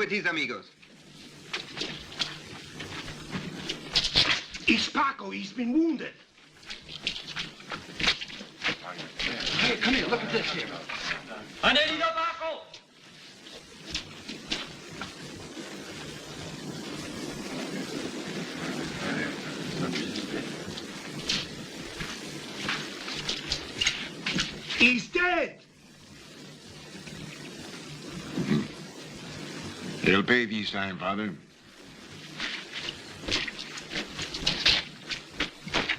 with his amigos. It's Paco. He's been wounded. Hey, come here. Look at this here. Anelito Paco! He's dead. They'll pay this time, Father.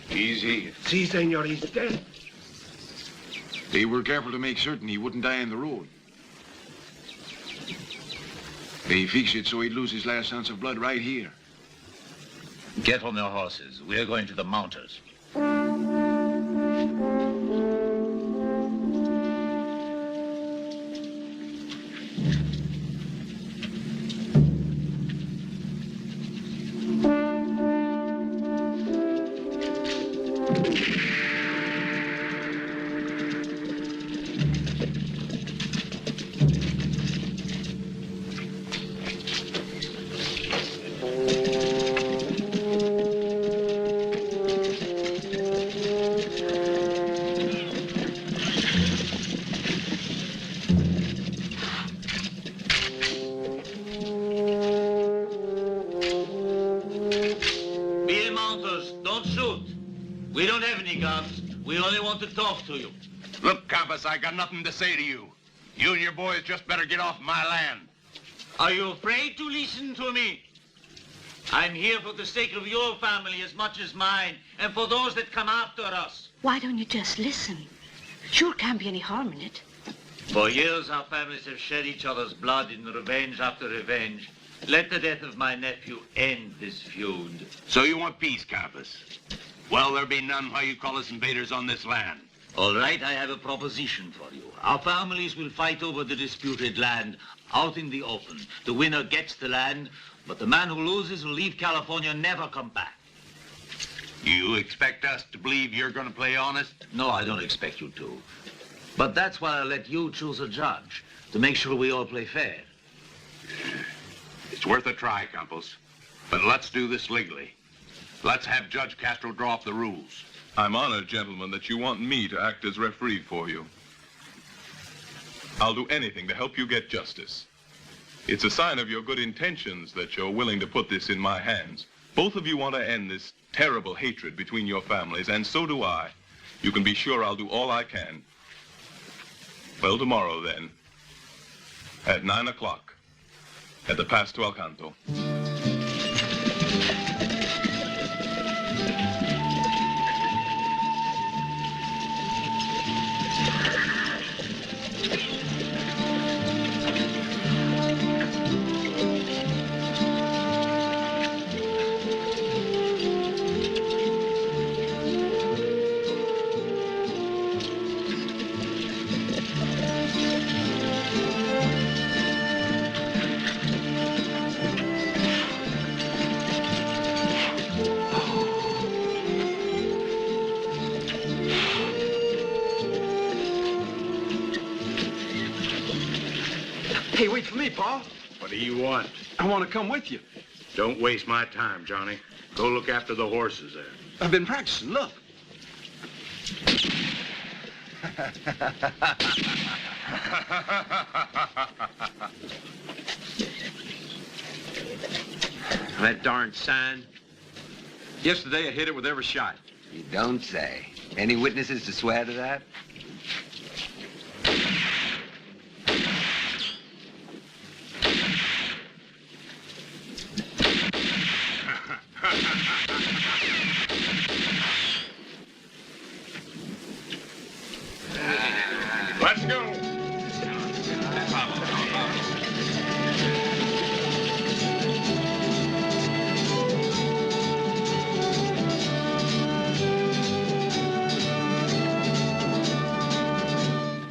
Easy. Si, senor, he's dead. They were careful to make certain he wouldn't die on the road. They fixed it so he'd lose his last ounce of blood right here. Get on your horses. We're going to the Mounters. To talk to you. Look, Campos, I got nothing to say to you. You and your boys just better get off my land. Are you afraid to listen to me? I'm here for the sake of your family as much as mine, and for those that come after us. Why don't you just listen? Sure can't be any harm in it. For years, our families have shed each other's blood in revenge after revenge. Let the death of my nephew end this feud. So you want peace, Campos? Well, there be none while you call us invaders on this land. All right, I have a proposition for you. Our families will fight over the disputed land out in the open. The winner gets the land, but the man who loses will leave California and never come back. You expect us to believe you're going to play honest? No, I don't expect you to. But that's why I let you choose a judge, to make sure we all play fair. It's worth a try, Campos. But let's do this legally. Let's have Judge Castro draw up the rules. I'm honored, gentlemen, that you want me to act as referee for you. I'll do anything to help you get justice. It's a sign of your good intentions that you're willing to put this in my hands. Both of you want to end this terrible hatred between your families, and so do I. You can be sure I'll do all I can. Well, tomorrow, then, at 9 o'clock, at the Pasto al Canto. Hey, wait for me, Paul. What do you want? I want to come with you. Don't waste my time, Johnny. Go look after the horses there. I've been practicing. Look. That darn sign. Yesterday, I hit it with every shot. You don't say. Any witnesses to swear to that? Let's go.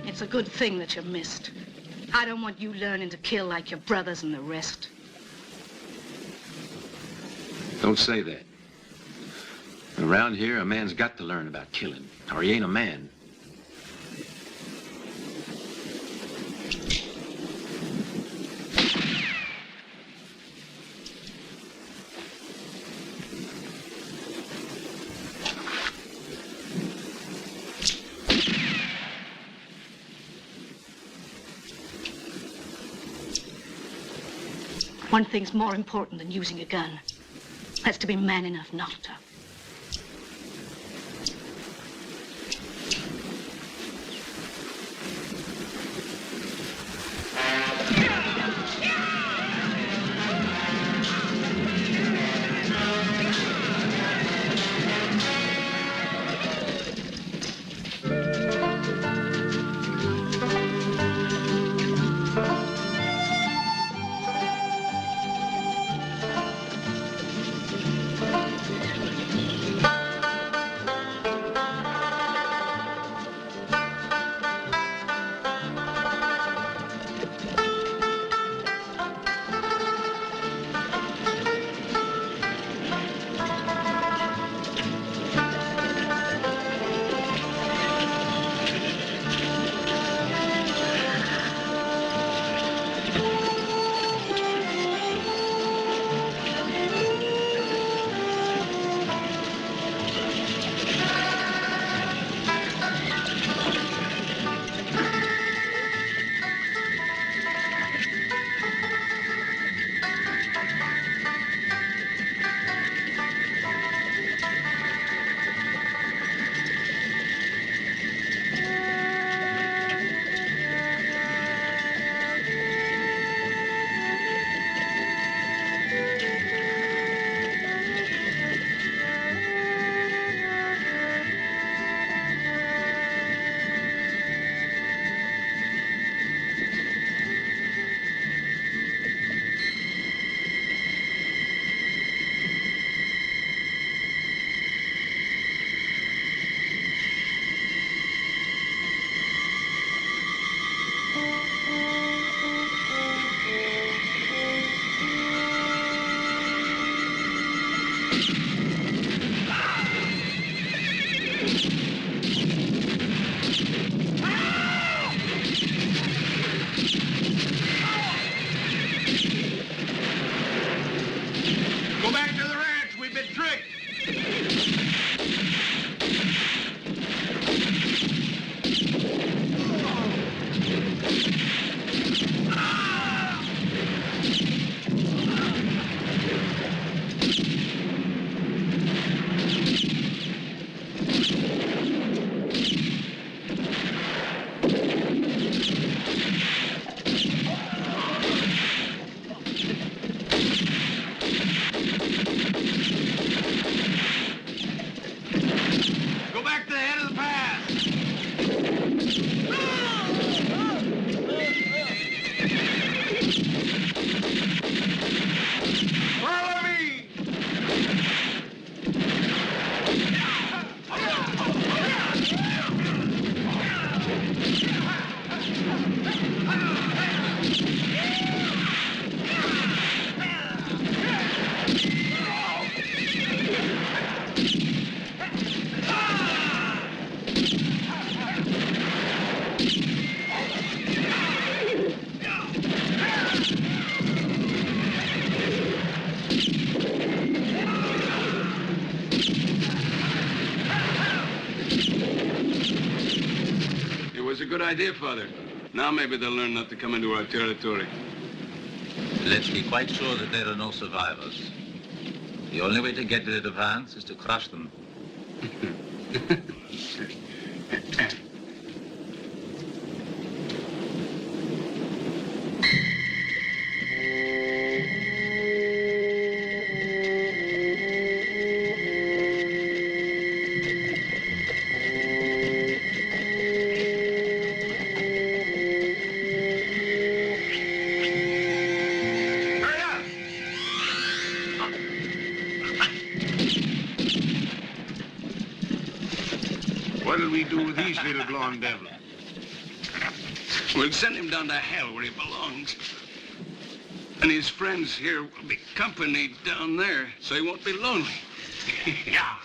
It's a good thing that you missed. I don't want you learning to kill like your brothers and the rest. Don't say that. Around here, a man's got to learn about killing, or he ain't a man. One thing's more important than using a gun. That's to be man enough not to. Good idea, Father. Now maybe they'll learn not to come into our territory. Let's be quite sure that there are no survivors. The only way to get rid of Hans is to crush them. What'll we do with these little blonde devils? We'll send him down to hell where he belongs. And his friends here will be company down there, so he won't be lonely. Yeah.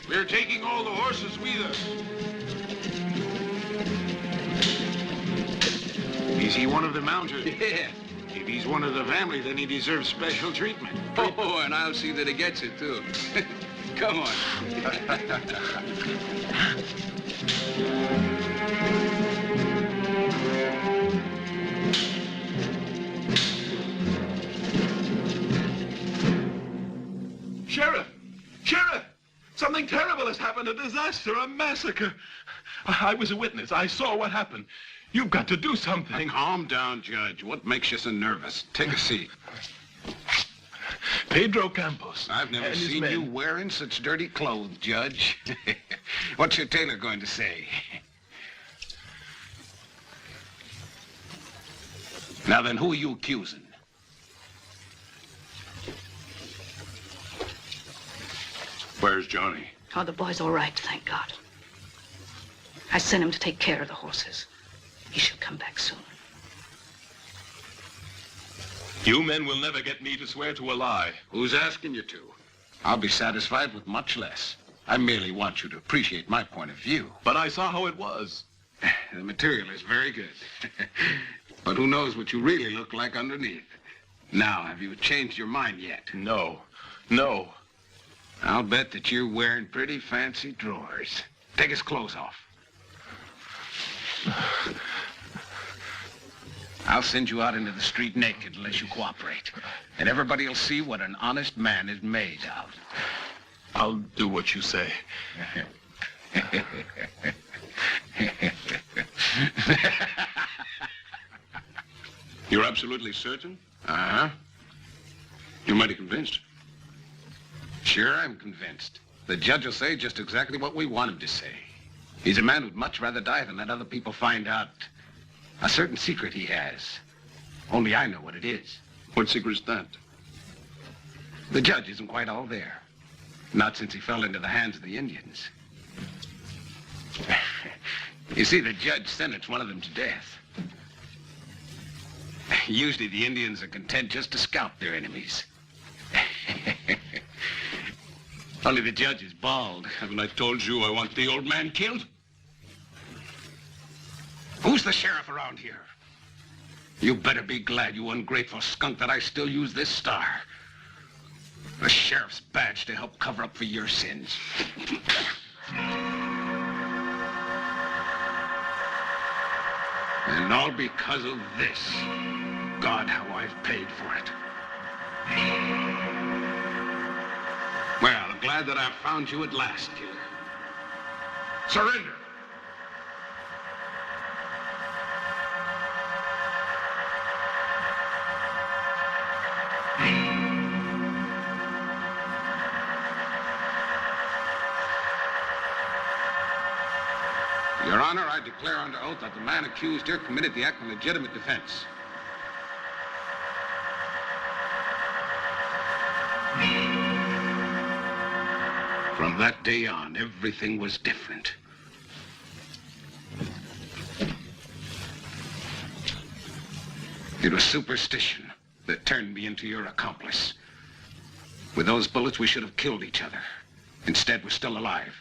We're taking all the horses with us. Is he one of the mounters? Yeah. If he's one of the family, then he deserves special treatment. Oh, and I'll see that he gets it, too. Come on. Sheriff! Sheriff! Something terrible has happened, a disaster, a massacre. I was a witness. I saw what happened. You've got to do something. Calm down, Judge. What makes you so nervous? Take a seat. Pedro Campos. I've never seen you wearing such dirty clothes, Judge. What's your tailor going to say? Now then, who are you accusing? Where's Johnny? Oh, the boy's all right, thank God. I sent him to take care of the horses. He should come back soon. You men will never get me to swear to a lie. Who's asking you to? I'll be satisfied with much less. I merely want you to appreciate my point of view. But I saw how it was. The material is very good. But who knows what you really look like underneath? Now, have you changed your mind yet? No. No. I'll bet that you're wearing pretty fancy drawers. Take his clothes off. I'll send you out into the street naked unless you cooperate. And everybody will see what an honest man is made of. I'll do what you say. You're absolutely certain? Uh-huh. You're mighty convinced. Sure, I'm convinced. The judge will say just exactly what we want him to say. He's a man who'd much rather die than let other people find out a certain secret he has. Only I know what it is. What secret's that? The judge isn't quite all there. Not since he fell into the hands of the Indians. You see, the judge sentenced one of them to death. Usually the Indians are content just to scalp their enemies. Only the judge is bald. Haven't I told you I want the old man killed? Who's the sheriff around here? You better be glad, you ungrateful skunk, that I still use this star. The sheriff's badge to help cover up for your sins. And all because of this. God, how I've paid for it. Well, I'm glad that I've found you at last, killer. Surrender. Your Honor, I declare under oath that the man accused here committed the act in legitimate defense. From that day on, everything was different. It was superstition that turned me into your accomplice. With those bullets, we should have killed each other. Instead, we're still alive.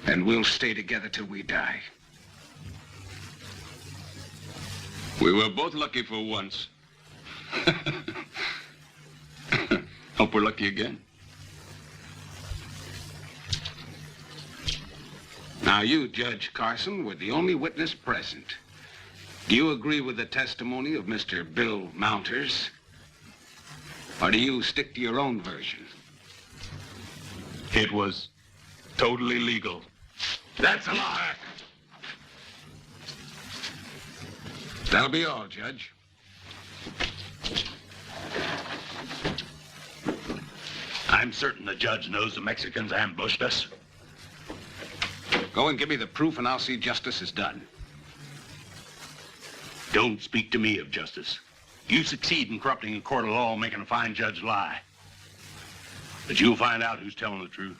And we'll stay together till we die. We were both lucky for once. Hope we're lucky again. Now, you, Judge Carson, were the only witness present. Do you agree with the testimony of Mr. Bill Mounters? Or do you stick to your own version? It was totally legal. That's a lie. That'll be all, Judge. I'm certain the judge knows the Mexicans ambushed us. Go and give me the proof, and I'll see justice is done. Don't speak to me of justice. You succeed in corrupting a court of law, making a fine judge lie. But you'll find out who's telling the truth.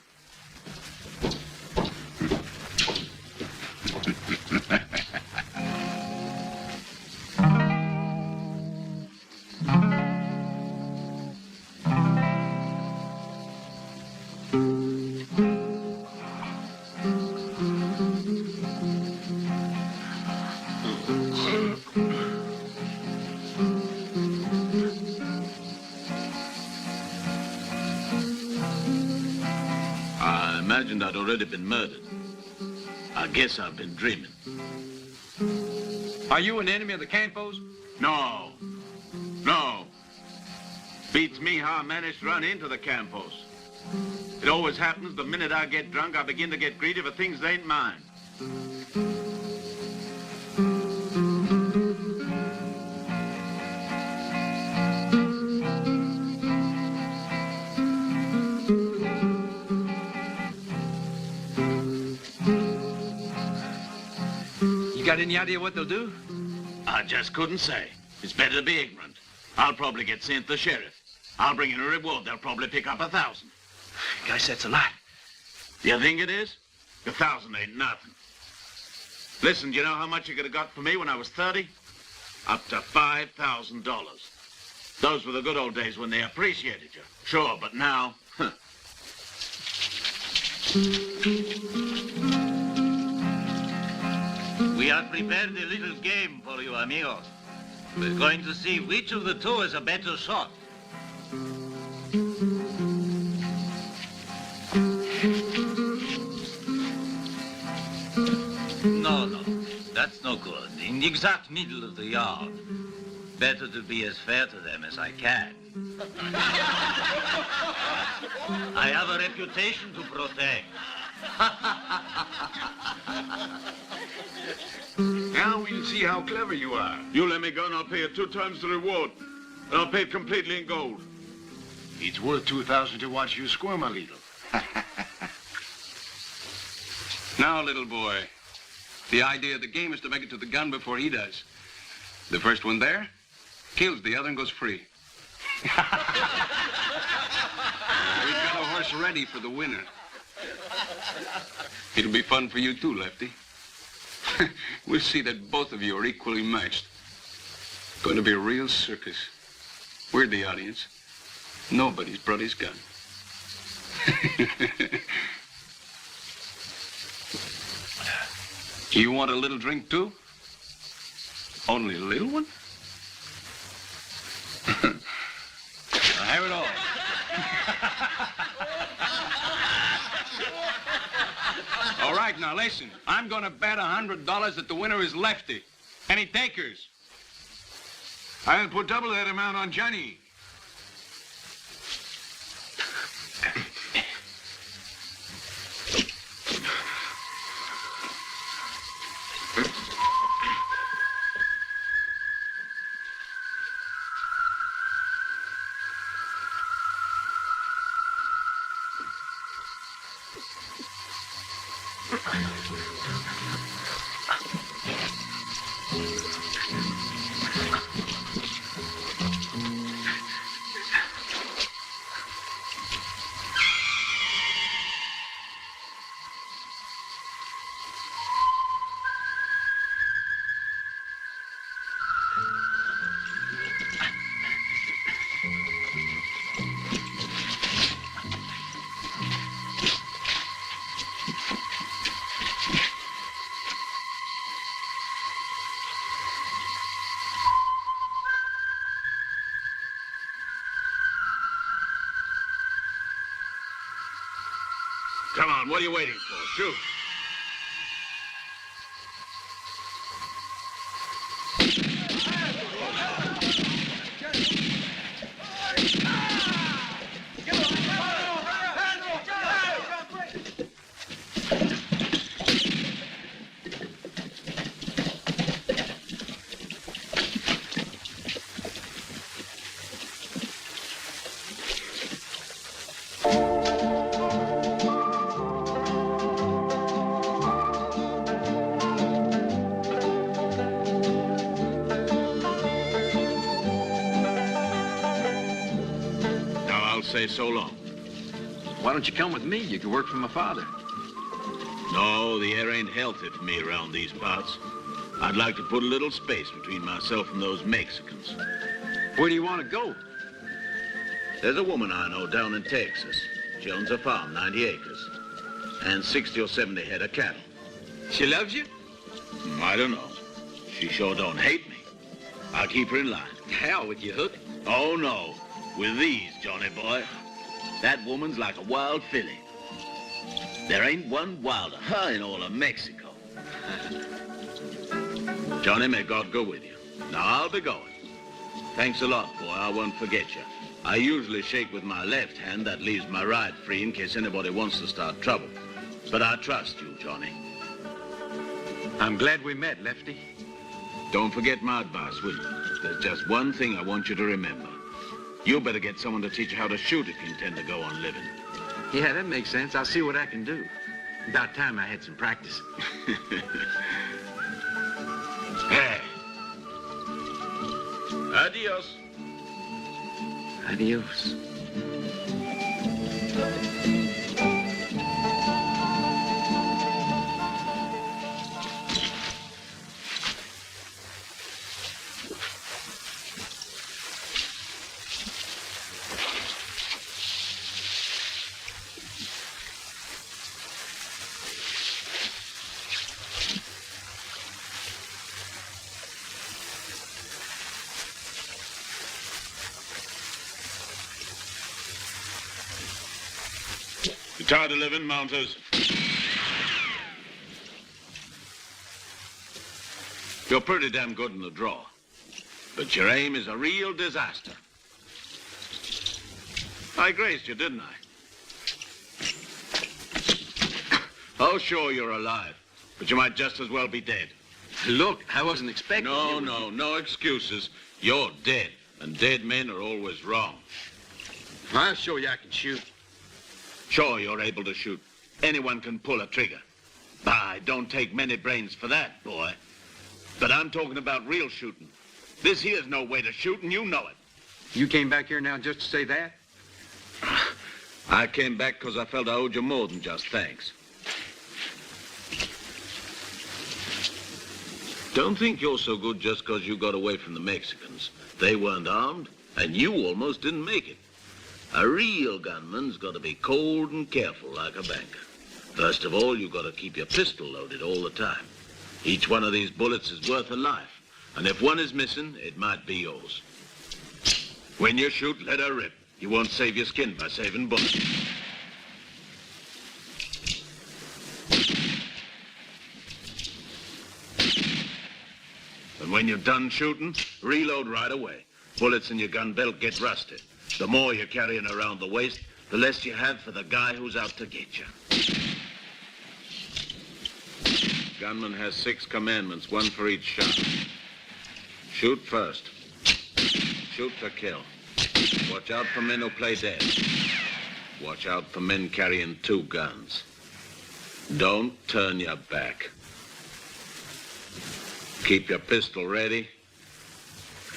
imagined I'd already been murdered. I guess I've been dreaming. Are you an enemy of the Campos? No. No. Beats me how I managed to run into the Campos. It always happens the minute I get drunk, I begin to get greedy for things that ain't mine. You got any idea what they'll do? I just couldn't say. It's better to be ignorant. I'll probably get sent to the sheriff. I'll bring in a reward. They'll probably pick up 1,000. Guys, that's a lot. You think it is? 1,000 ain't nothing. Listen, do you know how much you could have got for me when I was 30? Up to $5,000. Those were the good old days when they appreciated you. Sure, but now, We have prepared a little game for you, amigos. We're going to see which of the two is a better shot. No, that's no good. In the exact middle of the yard. Better to be as fair to them as I can. I have a reputation to protect. Now we'll see how clever you are. You let me go and I'll pay you 2 times the reward. And I'll pay it completely in gold. It's worth 2,000 to watch you squirm a little. Now, little boy, the idea of the game is to make it to the gun before he does. The first one there kills the other and goes free. We've got a horse ready for the winner. It'll be fun for you too, Lefty. We'll see that both of you are equally matched. It's going to be a real circus. We're the audience. Nobody's brought his gun. You want a little drink too? Only a little one? I have it all. All right, now listen. I'm going to bet $100 that the winner is Lefty. Any takers? I'll put double that amount on Gianni. Come on, what are you waiting for? Shoot. Say so long. Why don't you come with me? You could work for my father. No, the air ain't healthy for me around these parts. I'd like to put a little space between myself and those Mexicans. Where do you want to go? There's a woman I know down in Texas. She owns a farm, 90 acres, and 60 or 70 head of cattle. She loves you? I don't know. She sure don't hate me. I'll keep her in line. Hell with you, Hook. Oh, no. With these, Johnny boy. That woman's like a wild filly. There ain't one wilder in all of Mexico. Johnny, may God go with you. Now, I'll be going. Thanks a lot, boy. I won't forget you. I usually shake with my left hand. That leaves my right free in case anybody wants to start trouble. But I trust you, Johnny. I'm glad we met, Lefty. Don't forget my advice, will you? There's just one thing I want you to remember. You better get someone to teach you how to shoot if you intend to go on living. Yeah, that makes sense. I'll see what I can do. About time I had some practice. Hey. Adios. Adios. You tired of living, Mounters? You're pretty damn good in the draw, but your aim is a real disaster. I grazed you, didn't I? Oh, sure, you're alive, but you might just as well be dead. Look, I wasn't expecting you. No excuses. You're dead, and dead men are always wrong. I'll show you I can shoot. Sure, you're able to shoot. Anyone can pull a trigger. Bah, don't take many brains for that, boy. But I'm talking about real shooting. This here's no way to shoot, and you know it. You came back here now just to say that? I came back because I felt I owed you more than just thanks. Don't think you're so good just because you got away from the Mexicans. They weren't armed, and you almost didn't make it. A real gunman's got to be cold and careful like a banker. First of all, you've got to keep your pistol loaded all the time. Each one of these bullets is worth a life, and if one is missing, it might be yours. When you shoot, let her rip. You won't save your skin by saving bullets. And when you're done shooting, reload right away. Bullets in your gun belt get rusted. The more you're carrying around the waist, the less you have for the guy who's out to get you. Gunman has 6 commandments, 1 for each shot. Shoot first. Shoot to kill. Watch out for men who play dead. Watch out for men carrying 2 guns. Don't turn your back. Keep your pistol ready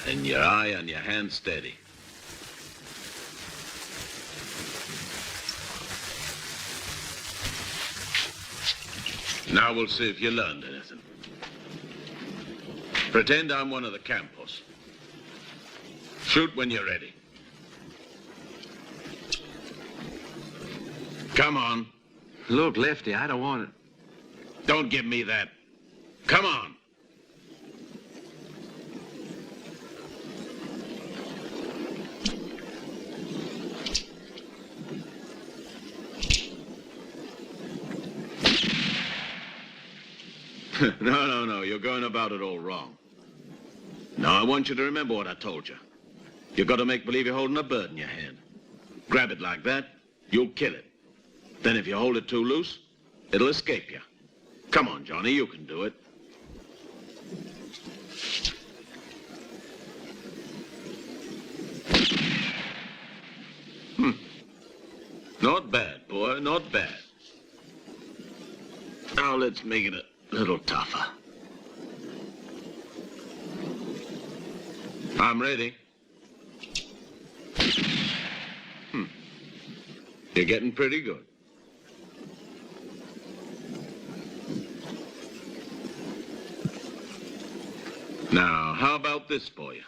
and your eye on your hand steady. Now we'll see if you learned anything. Pretend I'm one of the Campos. Shoot when you're ready. Come on. Look, Lefty, I don't want it. Don't give me that. Come on. No, you're going about it all wrong. Now, I want you to remember what I told you. You've got to make believe you're holding a bird in your hand. Grab it like that, you'll kill it. Then if you hold it too loose, it'll escape you. Come on, Johnny, you can do it. Not bad, boy, not bad. Now let's make it a little tougher. I'm ready. You're getting pretty good. Now, how about this for you?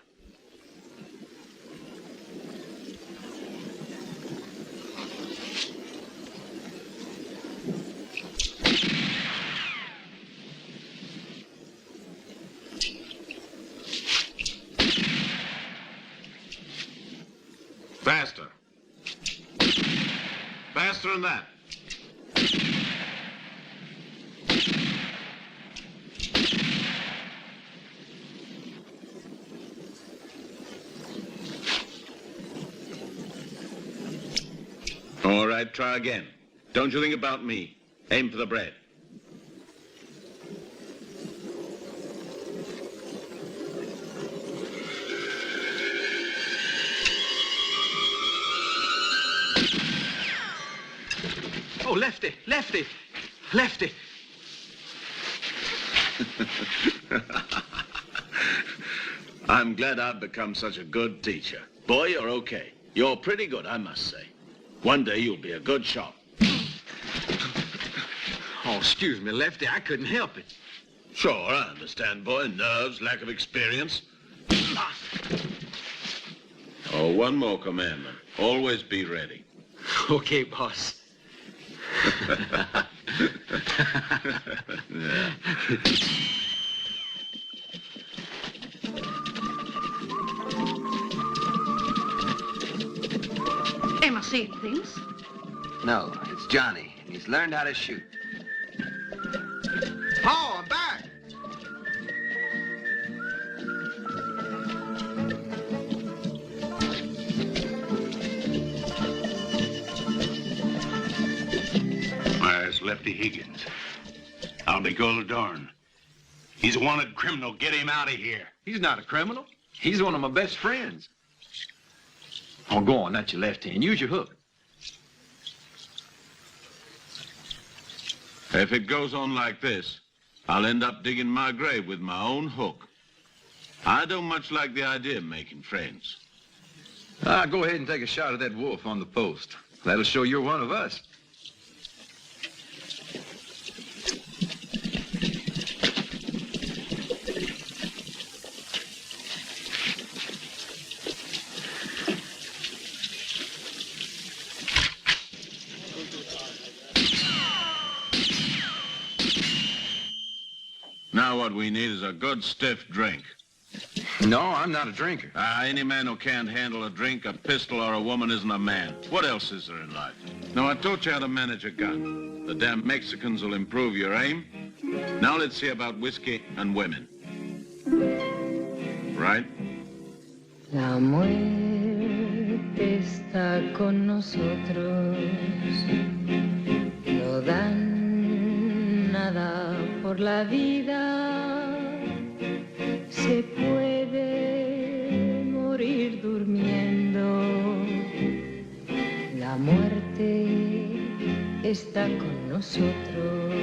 Faster. Faster than that. right, try again. Don't you think about me. Aim for the bread. Oh, Lefty, Lefty, Lefty. I'm glad I've become such a good teacher. Boy, you're okay. You're pretty good, I must say. One day you'll be a good shot. Oh, excuse me, Lefty, I couldn't help it. Sure, I understand, boy. Nerves, lack of experience. Oh, one more commandment. Always be ready. Okay, boss. Yeah. Emma seen things? No, it's Johnny, and he's learned how to shoot. Oh, I'm back. There's Lefty Higgins. I'll be gold darn. He's a wanted criminal. Get him out of here. He's not a criminal. He's one of my best friends. Oh, go on, that's your left hand. Use your hook. If it goes on like this, I'll end up digging my grave with my own hook. I don't much like the idea of making friends. Go ahead and take a shot at that wolf on the post. That'll show you're one of us. Now what we need is a good stiff drink. No, I'm not a drinker. Any man who can't handle a drink, a pistol, or a woman isn't a man. What else is there in life? Now, I taught you how to manage a gun. The damn Mexicans will improve your aim. Now let's see about whiskey and women. Right? La muerte está con nosotros. No dan nada por la vida. Se puede morir durmiendo. La muerte está con nosotros.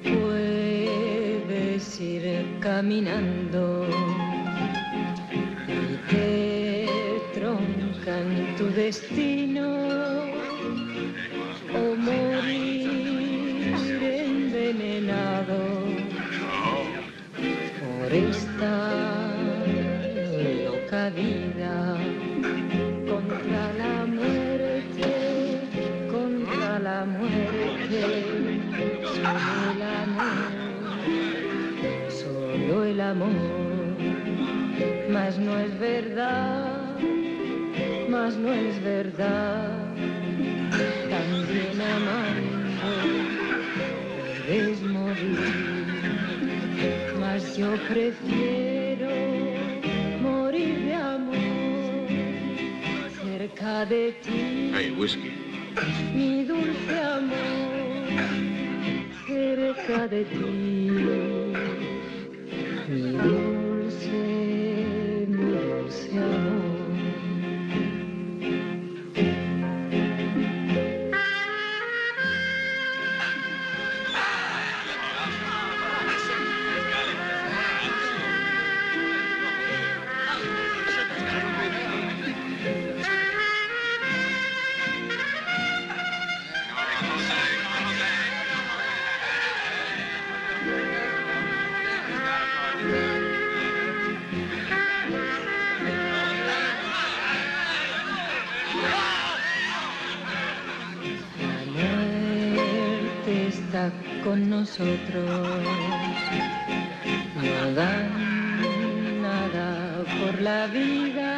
Tú puedes ir caminando y te troncan tu destino o morir envenenado por esta loca vida. Contra la muerte, contra la muerte, solo el amor, mas no es verdad, mas no es verdad, también amando puedes morir, mas yo prefiero morir de amor. Cerca de ti, Hey, whiskey. mi dulce amor, cerca de ti, mi dulce amor. Con nosotros no dan nada por la vida,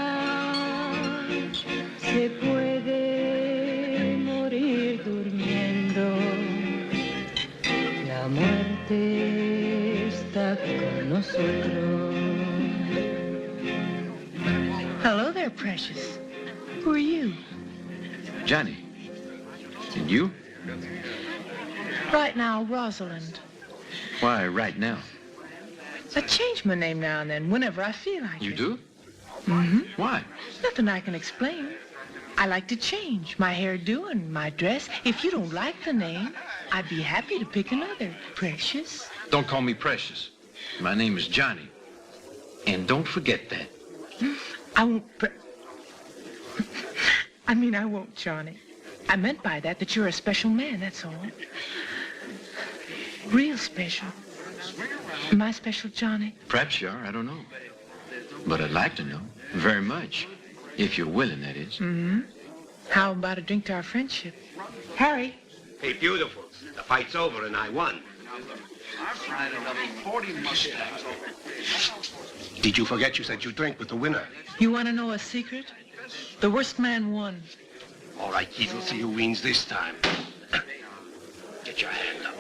se puede morir durmiendo, la muerte está con nosotros. Hello there, precious. Who are you? Gianni. And you? Right now, Rosalind. Why, right now? I change my name now and then, whenever I feel like it. You do? Mm-hmm. Why? Nothing I can explain. I like to change my hairdo and my dress. If you don't like the name, I'd be happy to pick another. Precious. Don't call me Precious. My name is Gianni. And don't forget that. I won't... I won't, Johnny. I meant by that you're a special man, that's all. Real special. Am I special, Johnny? Perhaps you are, I don't know. But I'd like to know. Very much. If you're willing, that is. Mm-hmm. How about a drink to our friendship? Harry. Hey, beautiful. The fight's over and I won. Did you forget you said you drink with the winner? You want to know a secret? The worst man won. All right, kids, we'll see who wins this time. Get your hand up.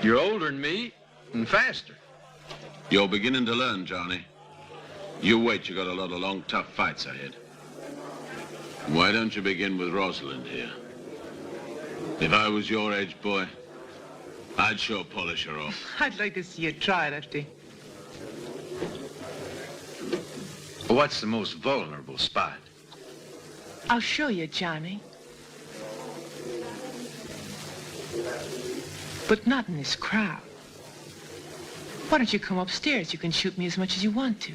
You're older than me and faster. You're beginning to learn, Johnny. You wait, you got a lot of long, tough fights ahead. Why don't you begin with Rosalind here? If I was your age, boy, I'd sure polish her off. I'd like to see you try, Lefty. What's the most vulnerable spot? I'll show you, Johnny. But not in this crowd. Why don't you come upstairs? You can shoot me as much as you want to.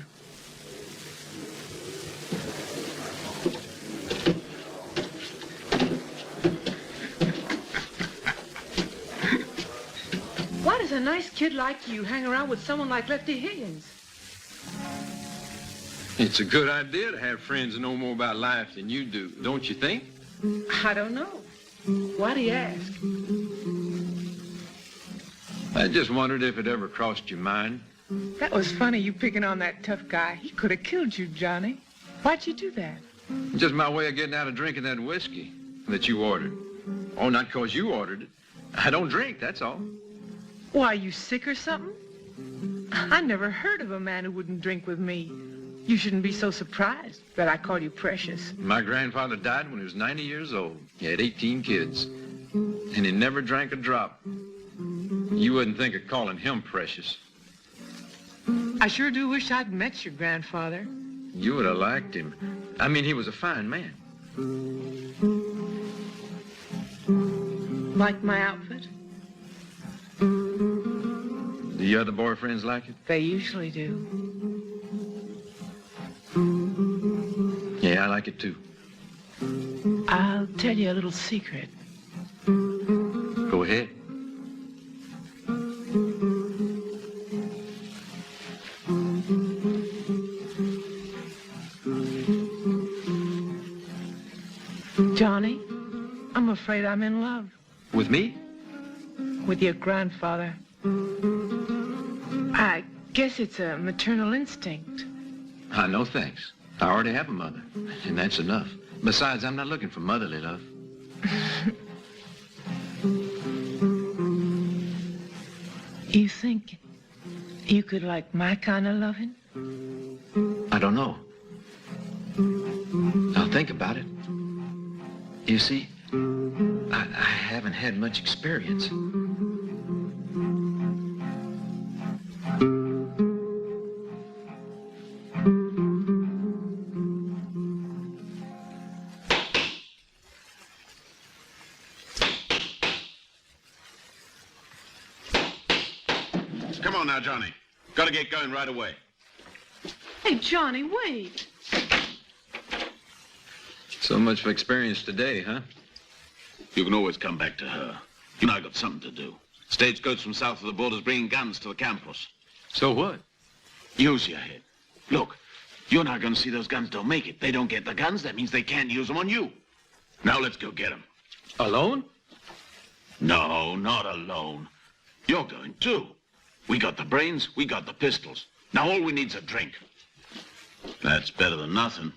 Why does a nice kid like you hang around with someone like Lefty Higgins? It's a good idea to have friends that know more about life than you do, don't you think? I don't know. Why do you ask? I just wondered if it ever crossed your mind. That was funny, you picking on that tough guy. He could have killed you, Johnny. Why'd you do that? Just my way of getting out of drinking that whiskey that you ordered. Oh, not 'cause you ordered it. I don't drink, that's all. Why, you sick or something? I never heard of a man who wouldn't drink with me. You shouldn't be so surprised that I call you precious. My grandfather died when he was 90 years old. He had 18 kids, and he never drank a drop. You wouldn't think of calling him precious. I sure do wish I'd met your grandfather. You would have liked him. I mean, he was a fine man. Like my outfit? Do your other boyfriends like it? They usually do. Yeah, I like it too. I'll tell you a little secret. Go ahead. Johnny, I'm afraid I'm in love. With me? With your grandfather. I guess it's a maternal instinct. No, thanks. I already have a mother, and that's enough. Besides, I'm not looking for motherly love. You think? thinking? You could like my kind of loving? I don't know. I'll think about it. You see, I haven't had much experience. Come on now, Johnny. Gotta get going right away. Hey, Johnny, wait. So much for experience today, huh? You can always come back to her. You know I got something to do. Stagecoach from south of the border's bringing guns to the Campos. So what? Use your head. Look, you're not gonna see those guns don't make it. They don't get the guns, that means they can't use them on you. Now let's go get them. Alone? No, not alone. You're going too. We got the brains, we got the pistols. Now all we need's a drink. That's better than nothing.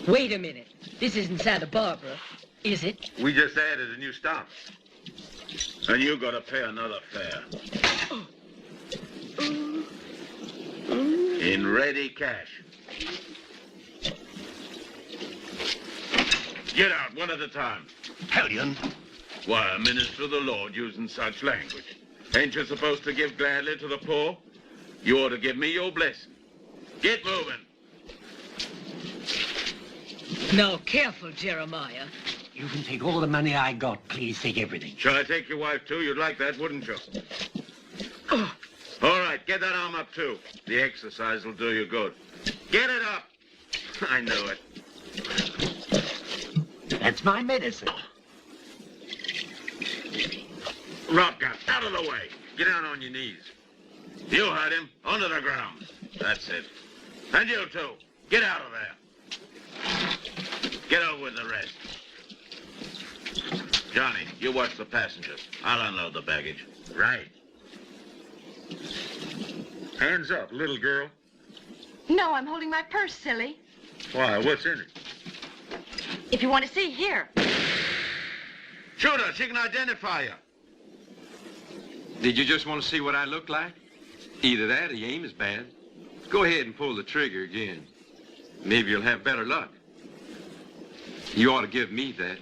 Wait a minute. This isn't Santa Barbara, is it? We just added a new stop. And you gotta pay another fare. In ready cash. Get out, one at a time. Hellion. Why, a minister of the Lord using such language. Ain't you supposed to give gladly to the poor? You ought to give me your blessing. Get moving. Now, careful, Jeremiah. You can take all the money I got. Please take everything. Shall I take your wife, too? You'd like that, wouldn't you? All right, get that arm up, too. The exercise will do you good. Get it up. I knew it. That's my medicine. Robka, out of the way. Get down on your knees. You heard him. Onto the ground. That's it. And you, too. Get out of there. Get over with the rest. Johnny, you watch the passengers. I'll unload the baggage. Right. Hands up, little girl. No, I'm holding my purse, silly. Why, what's in it? If you want to see, here. Shoot her. She can identify you. Did you just want to see what I look like? Either that or your aim is bad. Go ahead and pull the trigger again. Maybe you'll have better luck. You ought to give me that.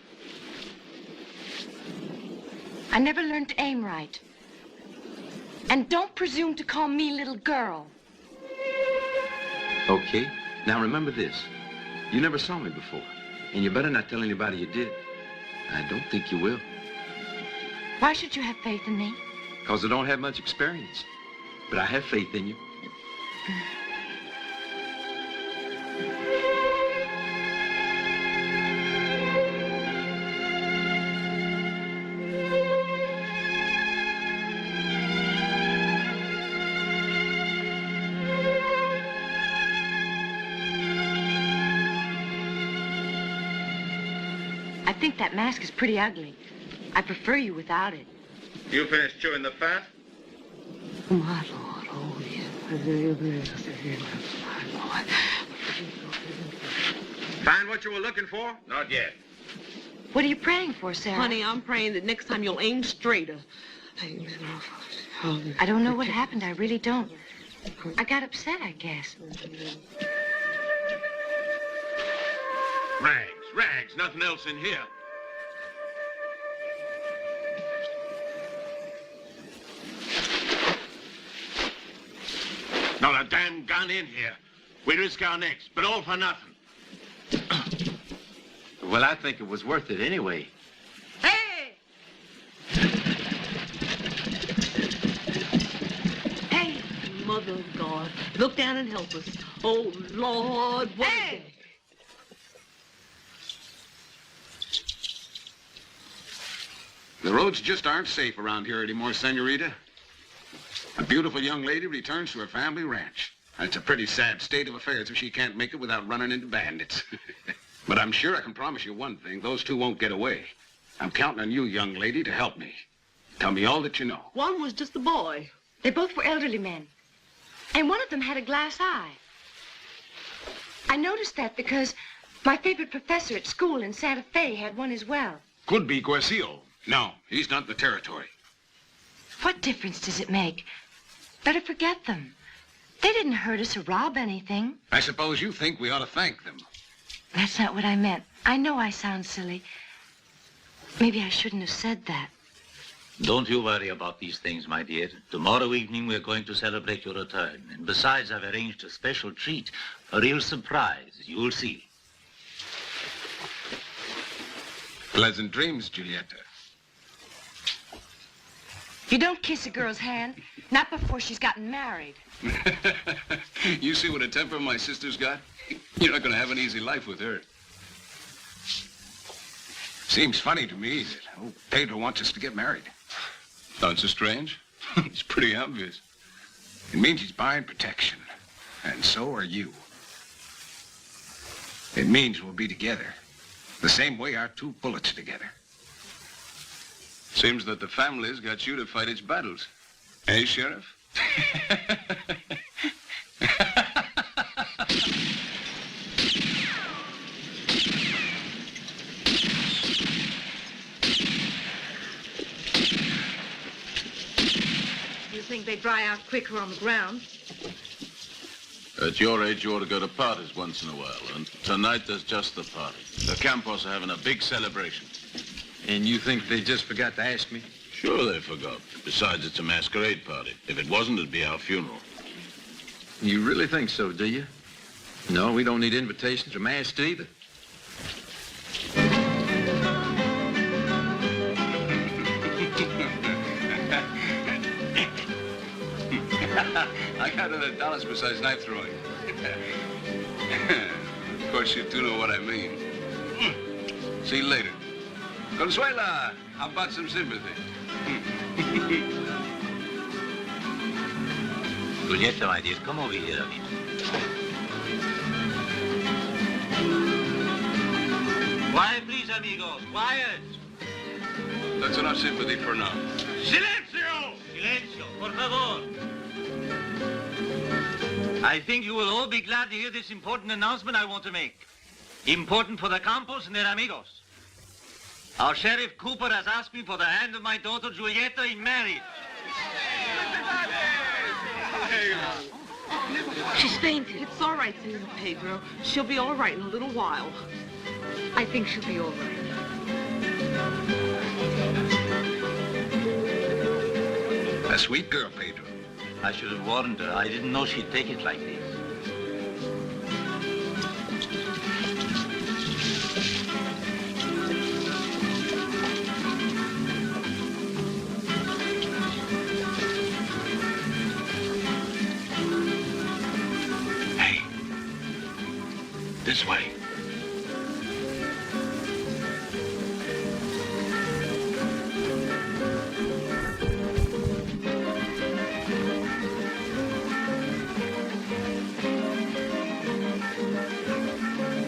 I never learned to aim right. And don't presume to call me little girl. Okay. Now remember this. You never saw me before. And you better not tell anybody you did. I don't think you will. Why should you have faith in me? Because I don't have much experience. But I have faith in you. I think that mask is pretty ugly. I prefer you without it. You finished chewing the fat? My Lord, oh, yeah. Find what you were looking for? Not yet. What are you praying for, Sarah? Honey, I'm praying that next time you'll aim straighter. I don't know what happened. I really don't. I got upset, I guess. Rags, rags, nothing else in here. a damn gun in here. We risk our necks, but all for nothing. Well, I think it was worth it anyway. Hey! Hey! Mother of God, look down and help us. Oh, Lord, what is it? The roads just aren't safe around here anymore, Senorita. A beautiful young lady returns to her family ranch. It's a pretty sad state of affairs if she can't make it without running into bandits. But I'm sure I can promise you one thing. Those two won't get away. I'm counting on you, young lady, to help me. Tell me all that you know. One was just a boy. They both were elderly men. And one of them had a glass eye. I noticed that because my favorite professor at school in Santa Fe had one as well. Could be Guercillo. No, he's not in the territory. What difference does it make? Better forget them. They didn't hurt us or rob anything. I suppose you think we ought to thank them. That's not what I meant. I know I sound silly. Maybe I shouldn't have said that. Don't you worry about these things, my dear. Tomorrow evening we're going to celebrate your return. And besides, I've arranged a special treat, a real surprise. You'll see. Pleasant dreams, Julieta. You don't kiss a girl's hand, not before she's gotten married. You see what a temper my sister's got? You're not going to have an easy life with her. Seems funny to me that old Pedro wants us to get married. Sounds so strange. It's pretty obvious. It means he's buying protection, and so are you. It means we'll be together, the same way our two bullets are together. Seems that the family's got you to fight its battles. Eh, Sheriff? You think they dry out quicker on the ground? At your age, you ought to go to parties once in a while, and tonight there's just the party. The Campos are having a big celebration. And you think they just forgot to ask me? Sure they forgot. Besides, it's a masquerade party. If it wasn't, it'd be our funeral. You really think so, do you? No, we don't need invitations or masks either. I got $100 besides knife throwing. Of course, you do know what I mean. See you later. Consuela, how about some sympathy? Julieta, my dear, come over here a minute. Quiet, please, amigos. Quiet. That's enough sympathy for now. Silencio! Silencio, por favor. I think you will all be glad to hear this important announcement I want to make. Important for the Campos and their amigos. Our Sheriff Cooper has asked me for the hand of my daughter Julieta in marriage. She's fainted. It's all right, Senor Pedro. She'll be all right in a little while. I think she'll be all right. A sweet girl, Pedro. I should have warned her. I didn't know she'd take it like this. This way.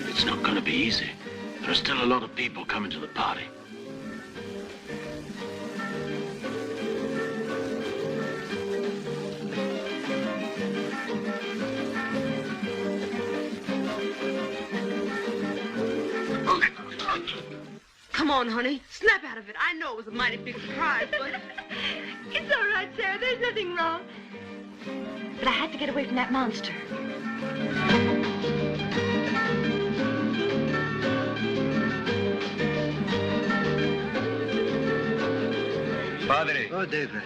It's not going to be easy. There are still a lot of people coming to the party. Come on, honey. Snap out of it. I know it was a mighty big surprise, but... It's all right, Sarah. There's nothing wrong. But I had to get away from that monster. Padre. Oh, David.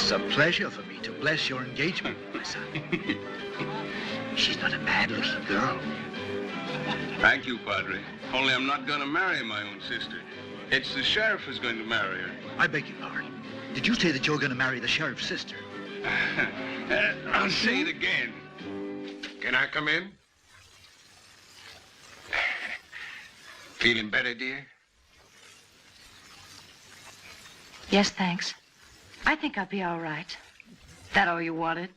It's a pleasure for me to bless your engagement, my son. She's not a bad-looking girl. Thank you, Padre. Only I'm not going to marry my own sister. It's the sheriff who's going to marry her. I beg your pardon. Did you say that you're going to marry the sheriff's sister? I'll say it again. Can I come in? Feeling better, dear? Yes, thanks. I think I'll be all right. That all you wanted?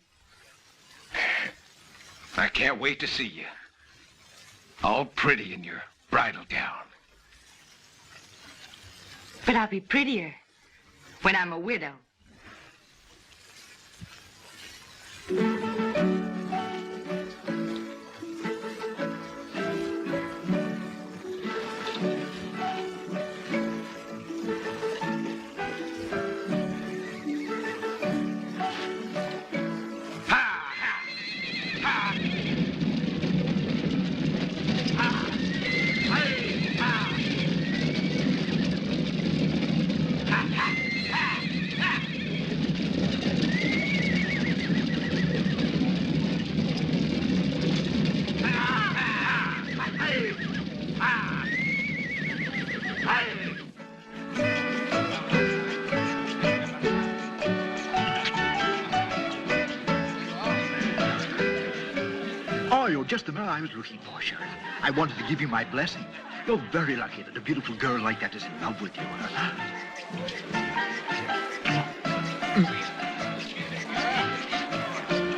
I can't wait to see you. All pretty in your bridal gown. But I'll be prettier when I'm a widow. Just the man I was looking for, Sheriff. I wanted to give you my blessing. You're very lucky that a beautiful girl like that is in love with you.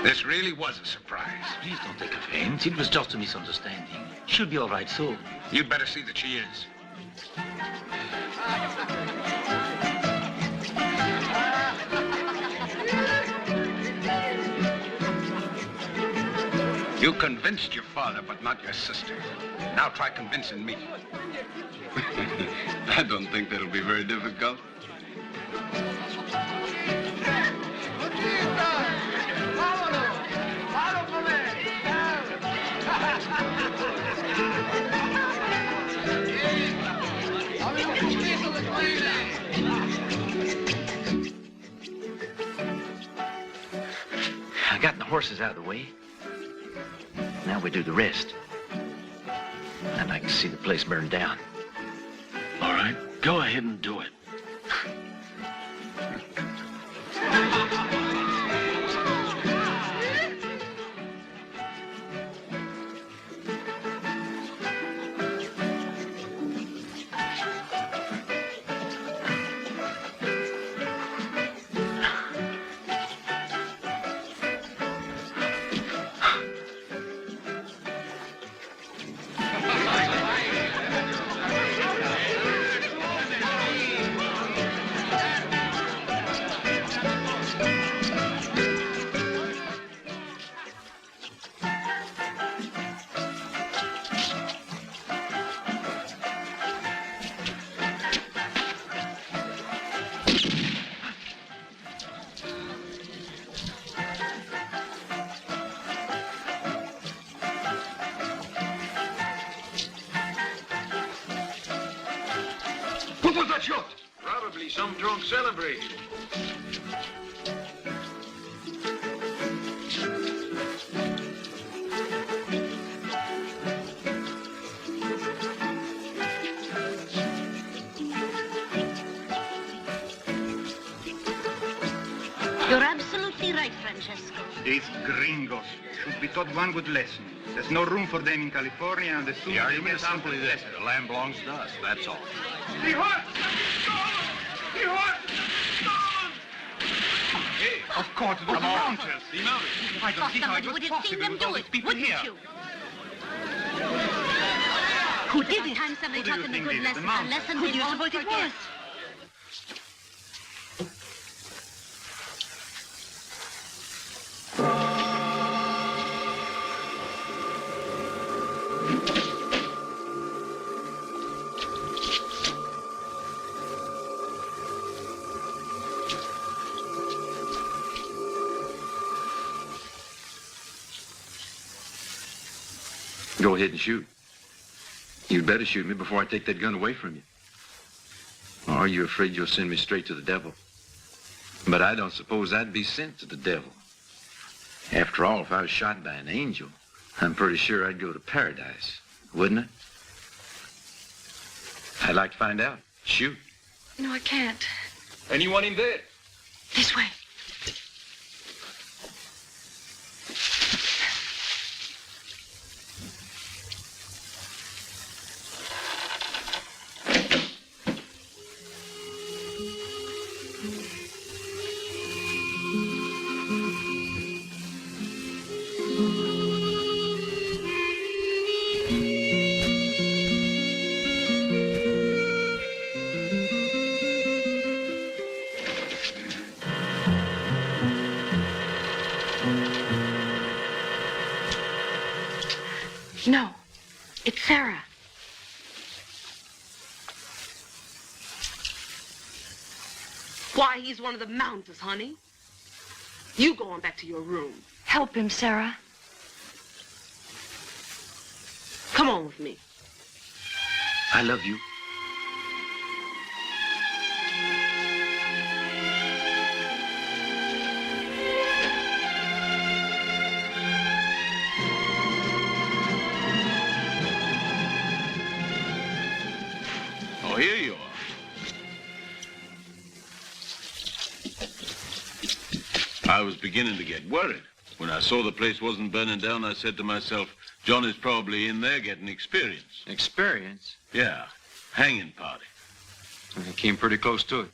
This really was a surprise. Please don't take offense. It was just a misunderstanding. She'll be all right soon. You'd better see that she is. You convinced your father, but not your sister. Now try convincing me. I don't think that'll be very difficult. I got the horses out of the way. Now we do the rest. And I can see the place burned down. All right, go ahead and do it. What was that shot? Probably some drunk celebrating. You're absolutely right, Francesco. These gringos should be taught one good lesson. There's no room for them in California, and the sooner The they argument get is out, simply the this. better. The land belongs to us, that's all. The horse! The horse! Hey, of course, it was the Countess. I don't see how it was possible with all these people here. Who didn't? Time somebody taught them a good lesson. A lesson who do you suppose it was? Go ahead and shoot. You'd better shoot me before I take that gun away from you. Or are you afraid you'll send me straight to the devil? But I don't suppose I'd be sent to the devil. After all, if I was shot by an angel, I'm pretty sure I'd go to paradise, wouldn't I? I'd like to find out. Shoot. No, I can't. Anyone in there? This way. No, it's Sarah. Why, he's one of the Mounters, honey. You go on back to your room. Help him, Sarah. Come on with me. I love you. Oh, here you are. I was beginning to get worried. When I saw the place wasn't burning down, I said to myself, Johnny's probably in there getting experience. Experience? Yeah, hanging party. I came pretty close to it.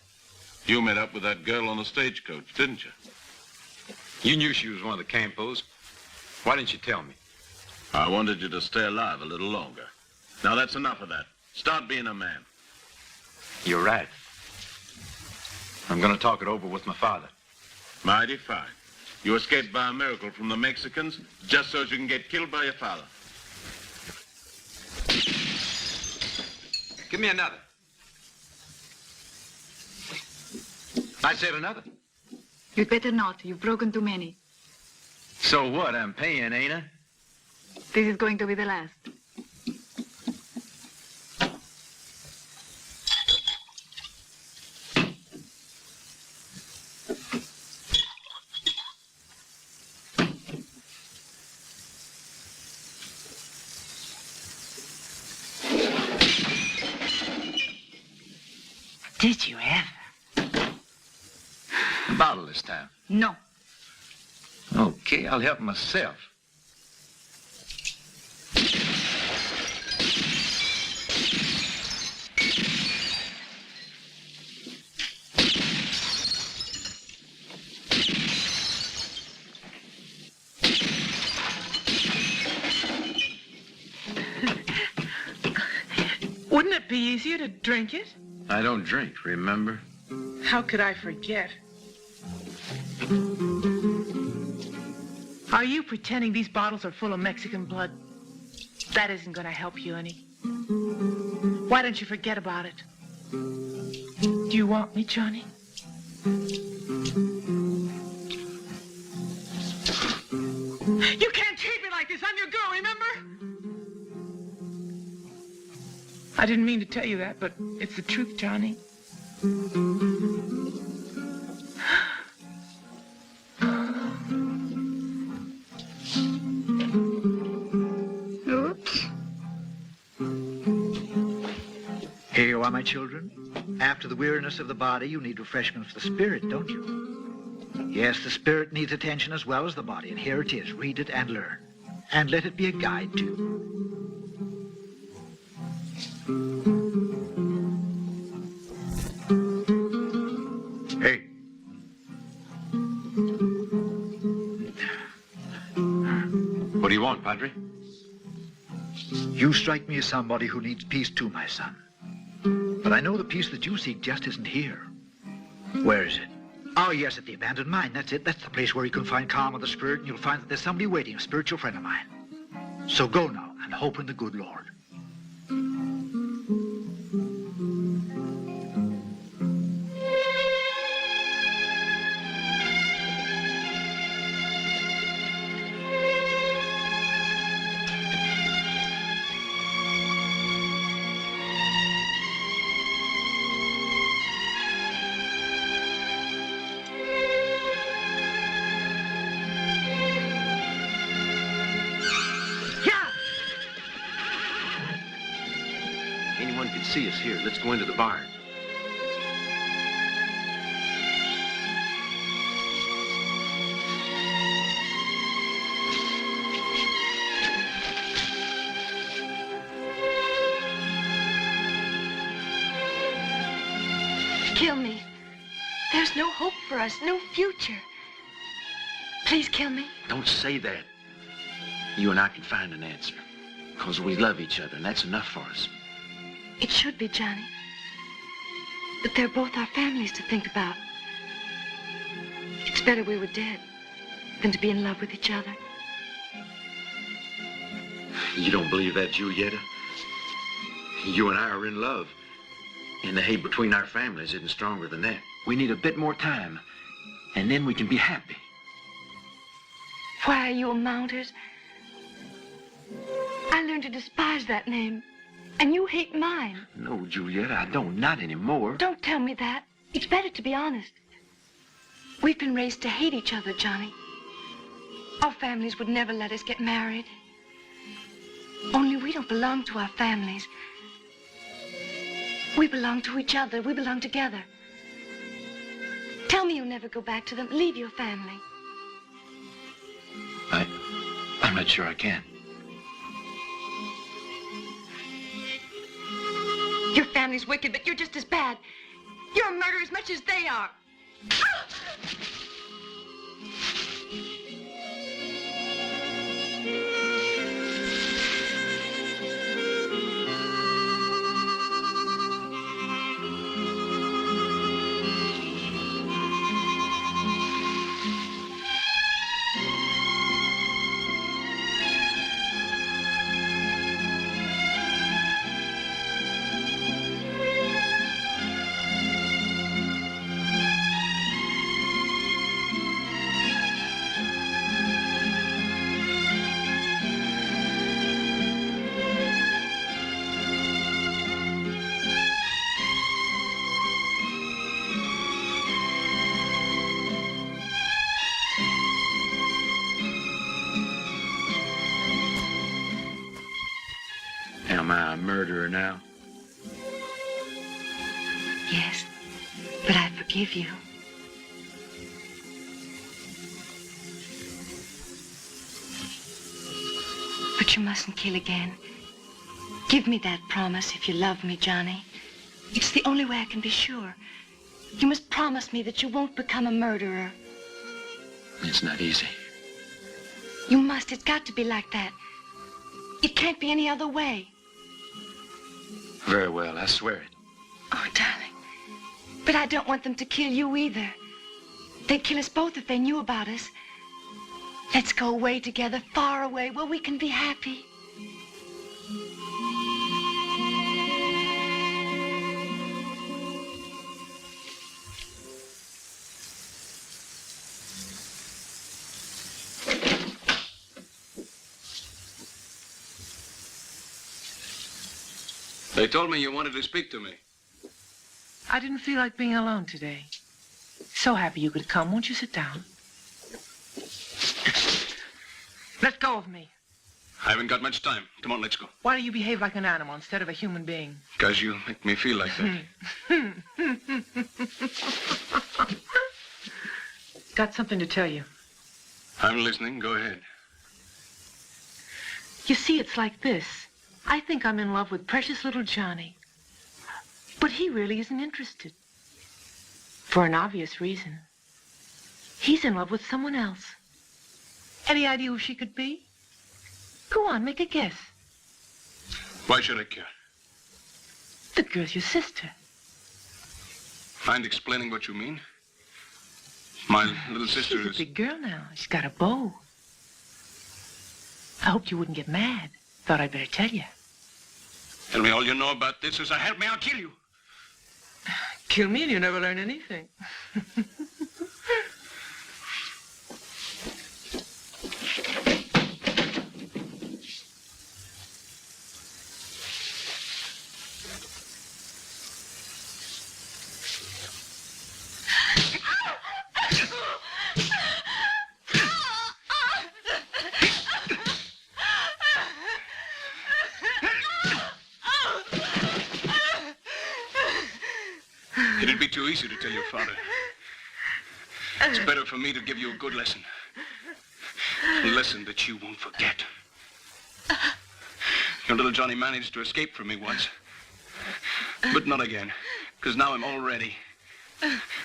You met up with that girl on the stagecoach, didn't you? You knew she was one of the Campos. Why didn't you tell me? I wanted you to stay alive a little longer. Now that's enough of that. Start being a man. You're right. I'm going to talk it over with my father. Mighty fine. You escaped by a miracle from the Mexicans just so you can get killed by your father. Give me another. I said another. You'd better not. You've broken too many. So what? I'm paying, ain't I? This is going to be the last. Did you ever? A bottle this time. No. Okay, I'll help myself. Wouldn't it be easier to drink it? I don't drink, remember? How could I forget? Are you pretending these bottles are full of Mexican blood? That isn't going to help you any. Why don't you forget about it? Do you want me, Johnny? You can't treat me like this. I'm your girl, remember? I didn't mean to tell you that, but it's the truth, Johnny. Oops. Here you are, my children. After the weariness of the body, you need refreshment for the spirit, don't you? Yes, the spirit needs attention as well as the body, and here it is. Read it and learn. And let it be a guide, too. Hey. What do you want, Padre? You strike me as somebody who needs peace too, my son. But I know the peace that you seek just isn't here. Where is it? Oh, yes, at the abandoned mine. That's it. That's the place where you can find calm of the spirit, and you'll find that there's somebody waiting, a spiritual friend of mine. So go now, and hope in the good Lord. see us here. Let's go into the barn. Kill me. There's no hope for us, no future. Please kill me. Don't say that. You and I can find an answer. Because we love each other, and that's enough for us. It should be, Johnny. But they're both our families to think about. It's better we were dead than to be in love with each other. You don't believe that, Julieta? You and I are in love. And the hate between our families isn't stronger than that. We need a bit more time, and then we can be happy. Why are you a Mounters? I learned to despise that name, and you hate mine. No, Julieta, I don't. Not anymore. Don't tell me that. It's better to be honest. We've been raised to hate each other, Johnny. Our families would never let us get married. Only we don't belong to our families. We belong to each other. We belong together. Tell me you'll never go back to them. Leave your family. I'm not sure I can. Your family's wicked, but you're just as bad. You're a murderer as much as they are. Am I a murderer now? Yes, but I forgive you. But you mustn't kill again. Give me that promise if you love me, Johnny. It's the only way I can be sure. You must promise me that you won't become a murderer. It's not easy. You must. It's got to be like that. It can't be any other way. Very well, I swear it. Oh, darling. But I don't want them to kill you either. They'd kill us both if they knew about us. Let's go away together, far away, where we can be happy. They told me you wanted to speak to me. I didn't feel like being alone today. So happy you could come. Won't you sit down? Let go of me. I haven't got much time. Come on, let's go. Why do you behave like an animal instead of a human being? Because you make me feel like that. Got something to tell you. I'm listening. Go ahead. You see, it's like this. I think I'm in love with precious little Johnny. But he really isn't interested. For an obvious reason. He's in love with someone else. Any idea who she could be? Go on, make a guess. Why should I care? The girl's your sister. Mind explaining what you mean? My little sister She's is... a big girl now. She's got a beau. I hoped you wouldn't get mad. Thought I'd better tell you. Tell me all you know about this, or help me, I'll kill you. Kill me and you never learn anything. be too easy to tell your father. It's better for me to give you a good lesson. A lesson that you won't forget. Your little Johnny managed to escape from me once. But not again, because now I'm all ready.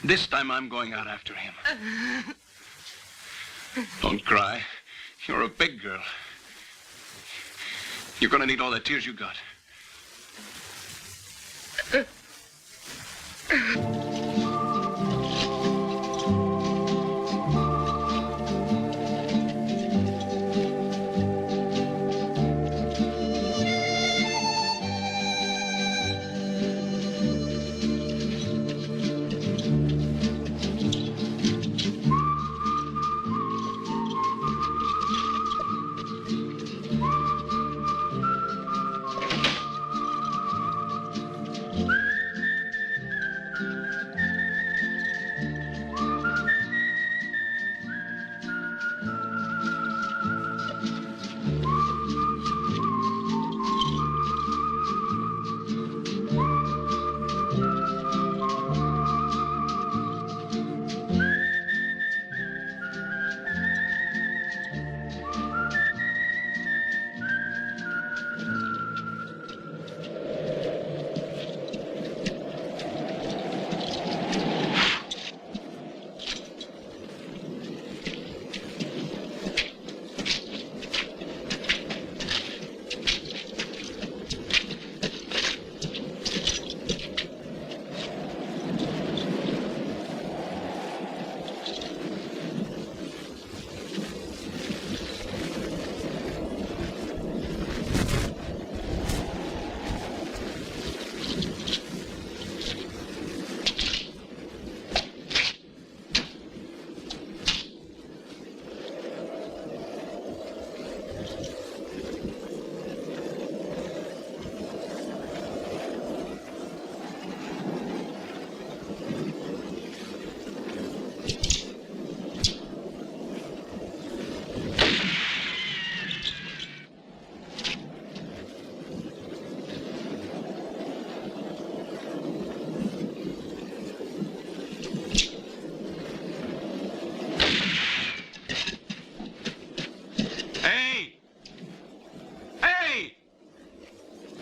This time I'm going out after him. Don't cry. You're a big girl. You're gonna need all the tears you got.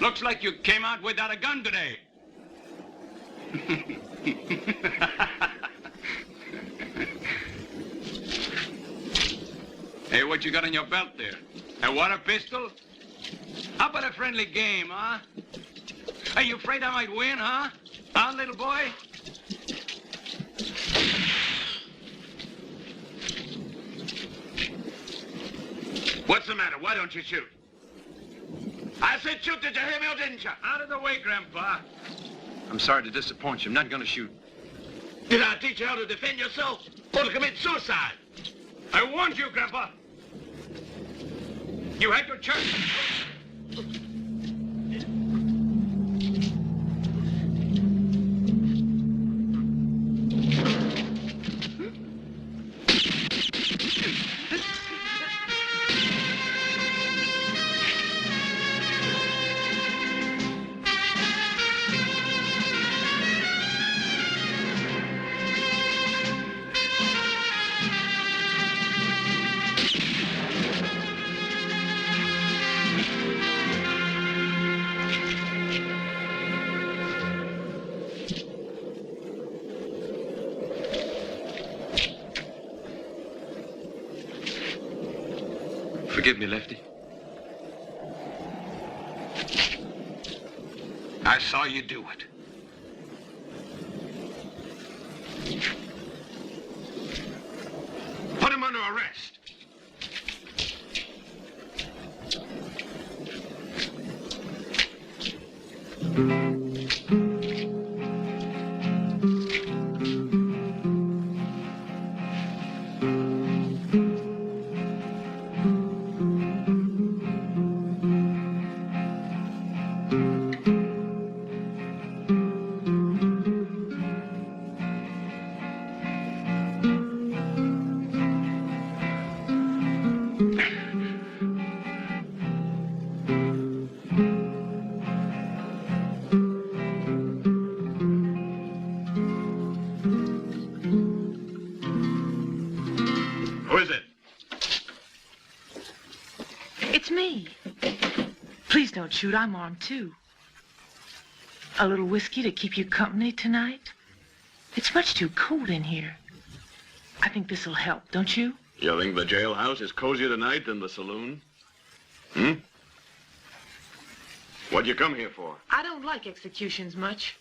Looks like you came out without a gun today. Hey, what you got in your belt there? A water pistol? How about a friendly game, huh? Are you afraid I might win, huh? Huh, little boy? What's the matter? Why don't you shoot? I said shoot, did you hear me or didn't you? Out of the way, Grandpa. I'm sorry to disappoint you. I'm not going to shoot. Did I teach you how to defend yourself or to commit suicide? I warned you, Grandpa. You had your chance. Forgive me, Lefty. I saw you do it. Put him under arrest. It's me. Please don't shoot. I'm armed, too. A little whiskey to keep you company tonight? It's much too cold in here. I think this'll help, don't you? You think the jailhouse is cozier tonight than the saloon? Hmm? What'd you come here for? I don't like executions much.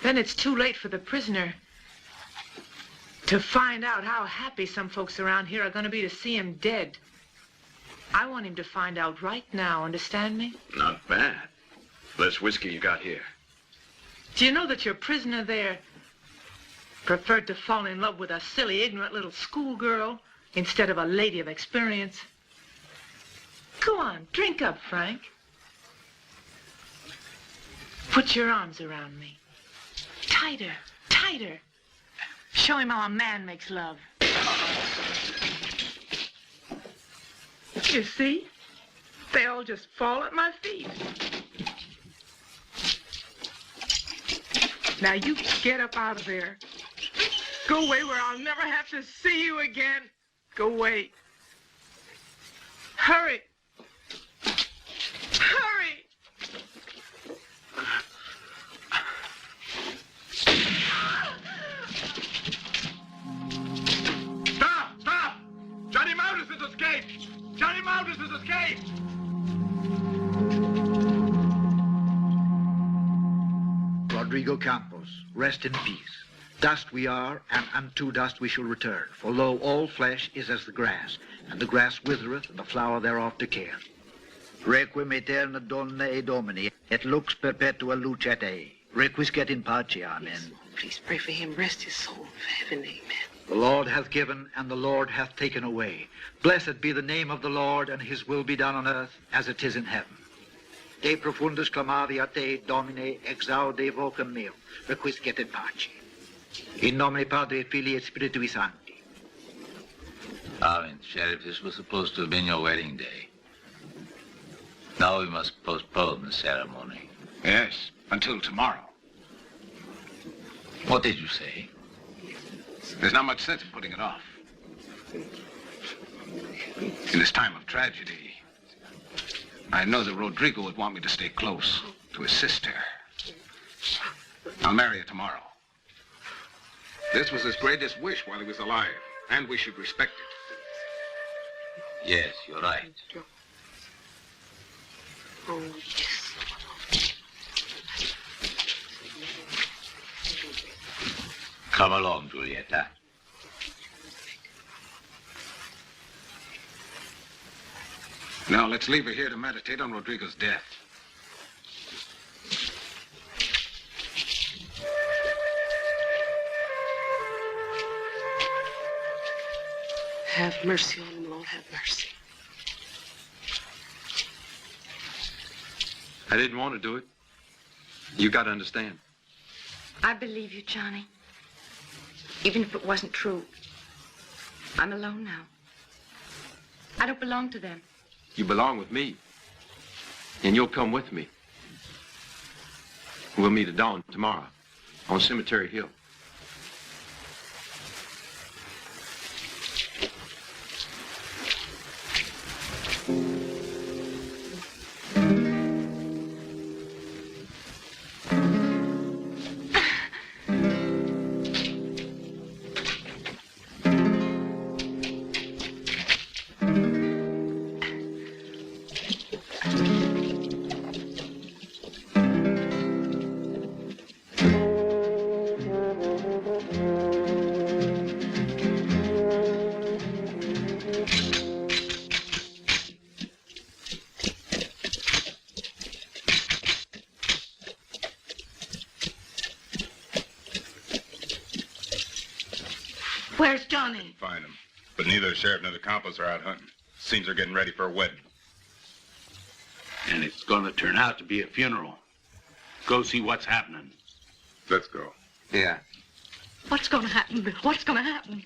Then it's too late for the prisoner to find out how happy some folks around here are going to be to see him dead. I want him to find out right now, understand me? Not bad. This whiskey you got here. Do you know that your prisoner there preferred to fall in love with a silly, ignorant little schoolgirl instead of a lady of experience? Go on, drink up, Frank. Put your arms around me. Tighter, tighter. Show him how a man makes love. You see? They all just fall at my feet. Now you get up out of there. Go away where I'll never have to see you again. Go away. Hurry. Hurry. Stop! Johnny Maudis has escaped! Johnny Maudis has escaped! Rodrigo Campos, rest in peace. Dust we are, and unto dust we shall return. For lo, all flesh is as the grass, and the grass withereth, and the flower thereof decayeth. Requiem aeterna donna e domini, et lux perpetua lucet ei. Requiescat in pace, amen. Yes, please pray for him. Rest his soul in heaven, amen. The Lord hath given, and the Lord hath taken away. Blessed be the name of the Lord, and his will be done on earth as it is in heaven. De profundus clamavi a te, Domine, exaude vocem meo, requiescat in pace. In nomine Padre, Filii, et Spiritui Sancti. Amen. Sheriff, this was supposed to have been your wedding day. Now we must postpone the ceremony. Yes, until tomorrow. What did you say? There's not much sense in putting it off. In this time of tragedy, I know that Rodrigo would want me to stay close to his sister. I'll marry her tomorrow. This was his greatest wish while he was alive, and we should respect it. Yes, you're right. Oh, yes. Come along, Julieta. Now, let's leave her here to meditate on Rodrigo's death. Have mercy on him, Lord, have mercy. I didn't want to do it. You got to understand. I believe you, Johnny. Even if it wasn't true. I'm alone now. I don't belong to them. You belong with me. And you'll come with me. We'll meet at dawn tomorrow on Cemetery Hill. Where's Johnny? Find him. But neither the sheriff nor the Campos are out hunting. Seems they're getting ready for a wedding. And it's going to turn out to be a funeral. Go see what's happening. Let's go. Yeah. What's going to happen, Bill? What's going to happen?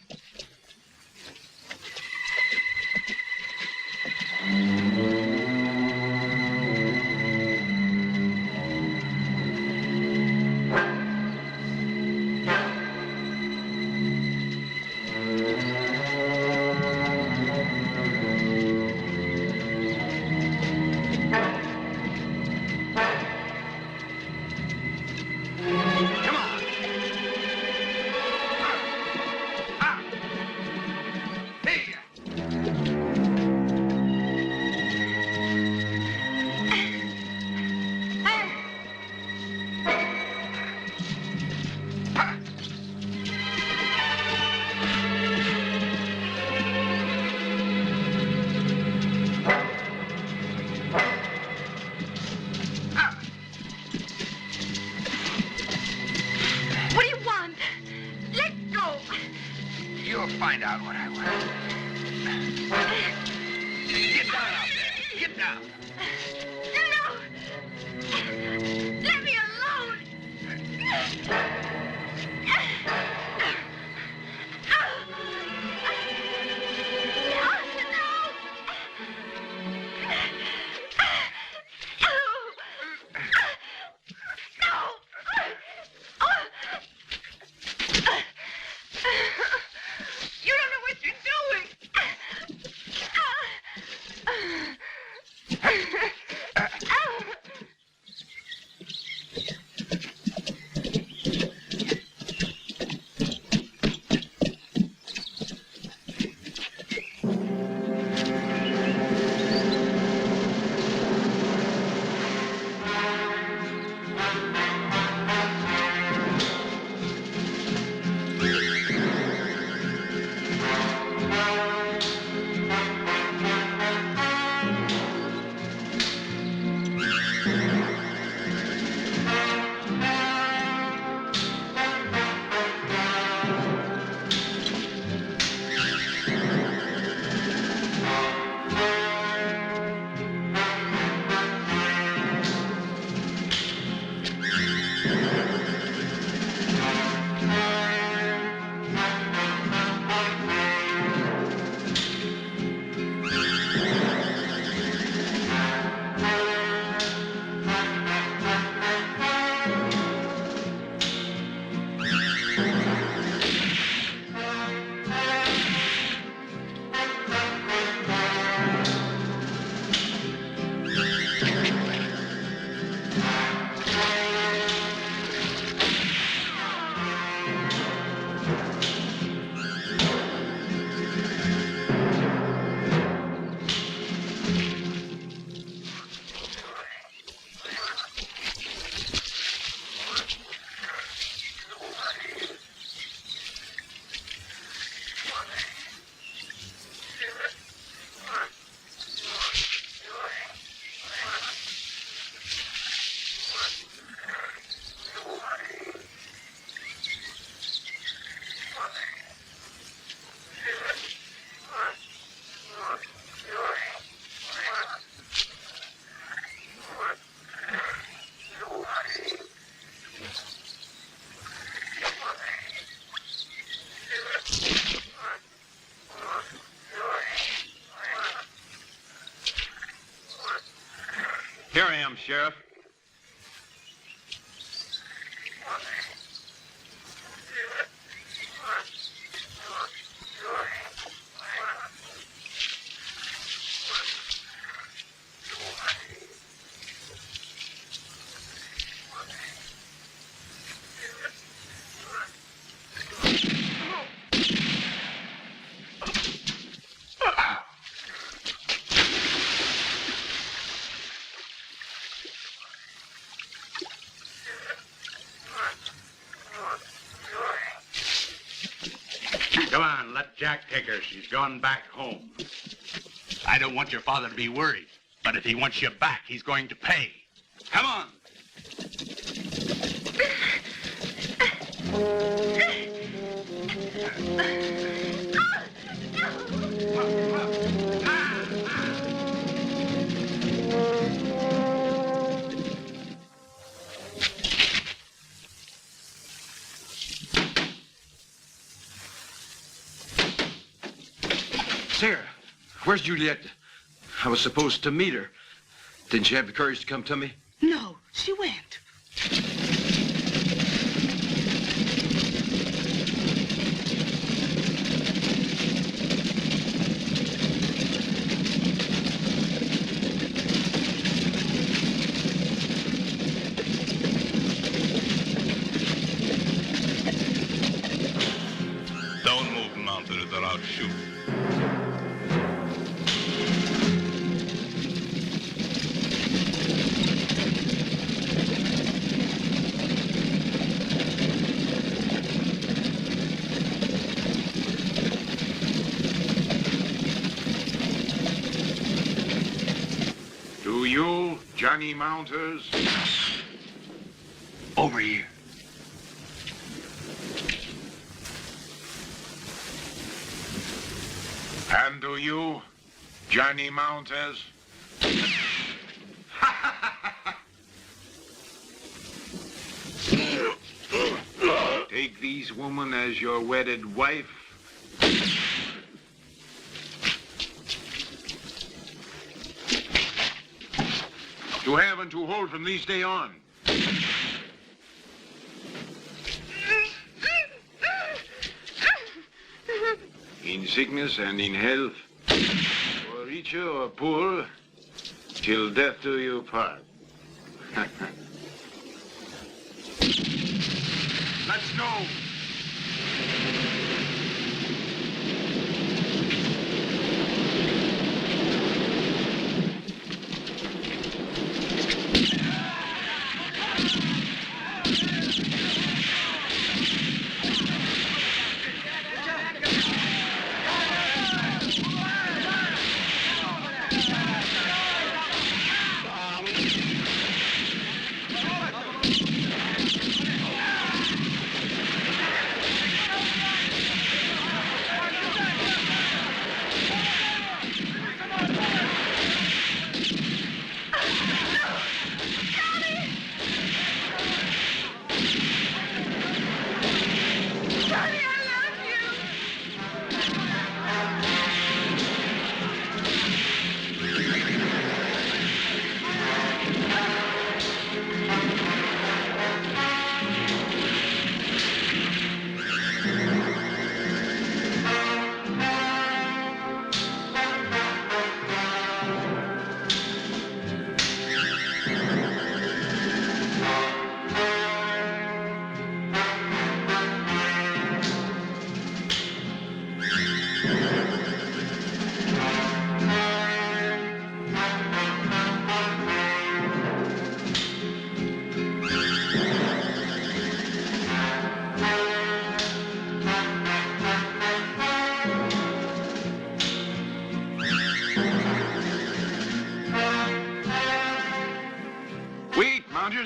Julieta! No! Let me alone! You don't know what you're doing. Here I am, Sheriff. Come on, let Jack take her. She's gone back home. I don't want your father to be worried, but if he wants you back, he's going to pay. Come on. Sarah, where's Julieta? I was supposed to meet her. Didn't she have the courage to come to me? No, she went. Don't move, Mounted, or I'll shoot. Do you, Johnny Mounters? Over here. And do you, Johnny Mounters? Take this woman as your wedded wife. To have and to hold from this day on. In sickness and in health, or richer or poor, till death do you part. Let's go!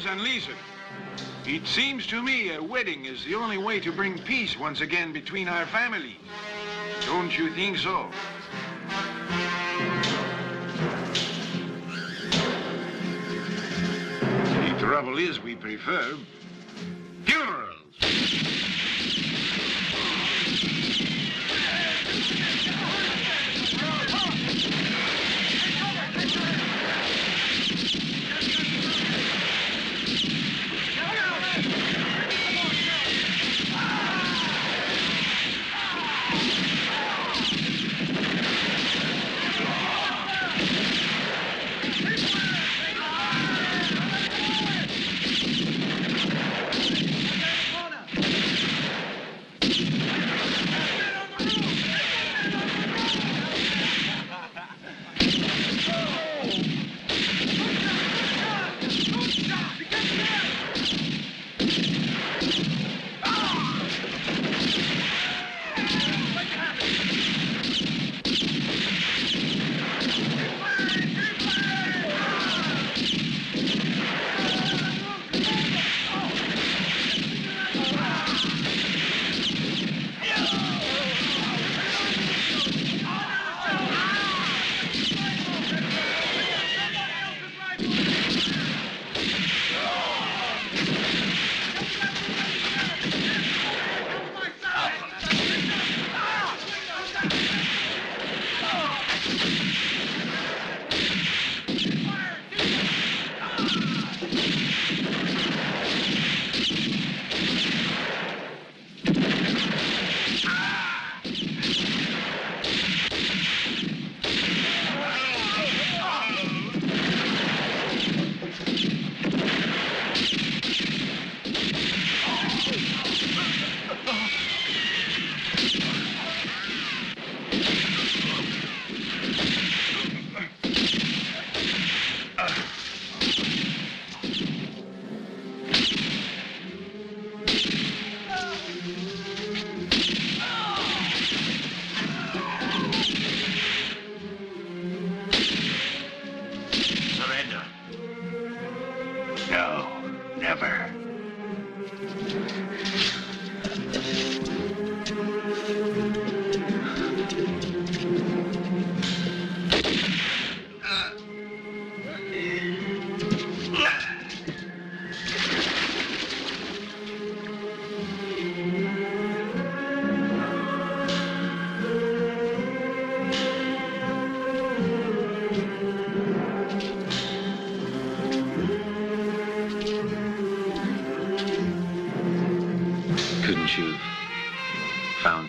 And listen, it seems to me a wedding is the only way to bring peace once again between our families. Don't you think so? The trouble is we prefer funerals.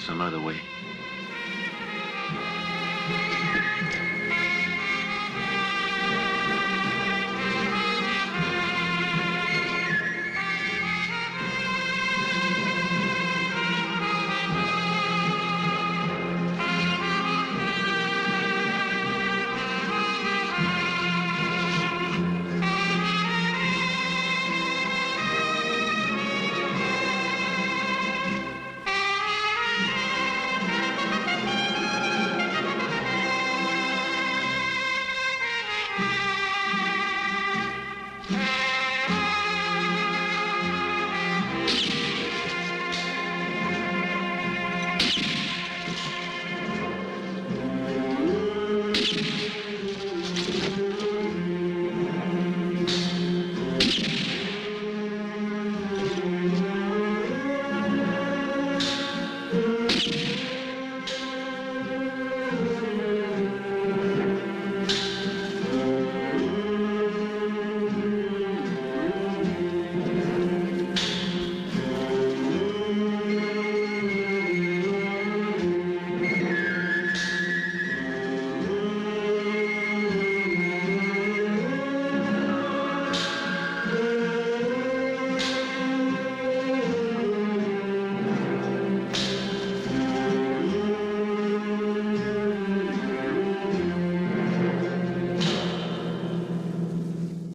some other way.